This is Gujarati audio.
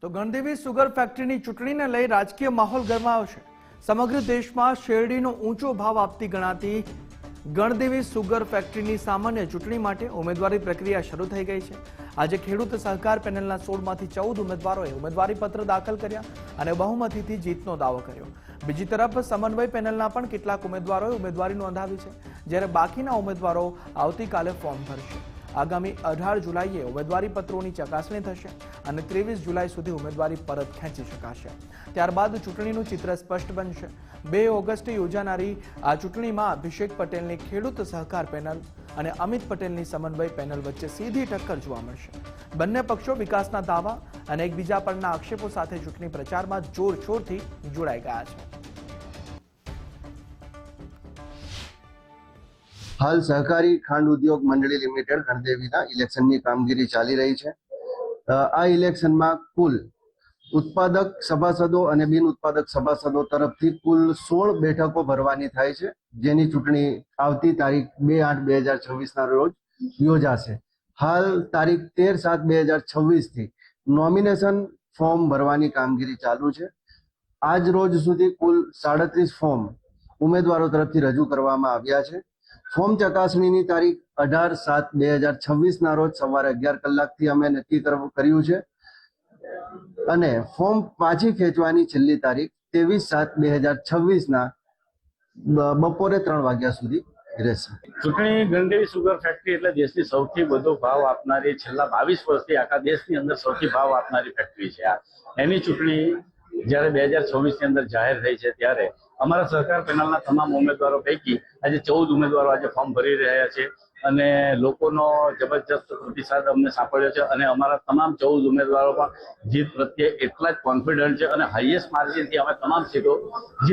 તો ગણદેવી સુગર ફેક્ટરીની ચૂંટણીને લઈ રાજકીય માહોલ ગરમાયો છે। સમગ્ર દેશમાં શેરડીનો ઊંચો ભાવ આપતી ગણાતી ગણદેવી સુગર ફેક્ટરીની સામાન્ય ચૂંટણી માટે ઉમેદવારી પ્રક્રિયા શરૂ થઈ ગઈ છે। આજે ખેડૂત સહકાર પેનલના 16માંથી 14 ઉમેદવારોએ ઉમેદવારી પત્ર દાખલ કર્યા અને બહુમતીથી જીતનો દાવો કર્યો। બીજી તરફ સમન્વય પેનલના પણ કેટલાક ઉમેદવારોએ ઉમેદવારી નોંધાવી છે, જ્યારે બાકીના ઉમેદવારો આવતીકાલે ફોર્મ ભરશે। આગામી 18 જુલાઈએ ઉમેદવારી પત્રોની ચકાસણી થશે અને 23 જુલાઈ સુધી ઉમેદવારી પરત ખેંચી શકાશે। ત્યારબાદ ચૂંટણીનું ચિત્ર સ્પષ્ટ બનશે। 2 ઓગસ્ટે યોજાનારી આ ચૂંટણીમાં અભિષેક પટેલની ખેડૂત સહકાર પેનલ અને અમિત પટેલની સમન્વય પેનલ વચ્ચે સીધી ટક્કર જોવા મળશે। બંને પક્ષો વિકાસના દાવા અને એકબીજા પરના આક્ષેપો સાથે ચૂંટણી પ્રચારમાં જોરશોરથી જોડાઈ ગયા છે। हाल सहकारी खांड उद्योग मंडली लिमिटेड गणदेवीना इलेक्शननी कामगीरी चाली रही है। आ इलेक्शનમાં કુલ ઉત્પાદક સભાસદો અને બિન ઉત્પાદક સભાસદો તરફથી કુલ 16 બેઠકો ભરવાની થાય છે, જેની ચૂંટણી આવતી તારીખ 2/8/2026 ના રોજ યોજાશે। હાલ તારીખ 13/7/2026 થી નોમિનેશન ફોર્મ ભરવાની કામગીરી ચાલુ છે। આજ રોજ સુધી કુલ 37 ફોર્મ ઉમેદવારો તરફથી રજૂ કરવામાં આવ્યા છે। ફોર્મ ચકાસણીની તારીખ 18/7/2026 ના રોજ સવારે 11 કલાકથી અમે નક્કી કર્યું છે અને ફોર્મ પાછી ખેંચવાની છેલ્લી તારીખ 23/7/2026 ના બપોરે 3 વાગ્યા સુધી રહેશે। ચૂંટણી ગણદેવી સુગર ફેક્ટરી એટલે દેશની સૌથી વધુ ભાવ આપનારી, છેલ્લા 22 વર્ષથી આખા દેશની અંદર સૌથી ભાવ આપનારી ફેક્ટરી છે। એની ચૂંટણી જ્યારે 2024 ની અંદર જાહેર થઈ છે, ત્યારે અમારા સહકાર પેનલના તમામ ઉમેદવારો પૈકી આજે 14 ઉમેદવારો આજે ફોર્મ ભરી રહ્યા છે અને લોકોનો જબરજસ્ત પ્રતિસાદ અમને સાંપડ્યો છે અને અમારા તમામ 14 ઉમેદવારો પણ જીત પ્રત્યે એટલા જ કોન્ફિડન્ટ છે અને હાઈએસ્ટ માર્જિનથી અમે તમામ સીટો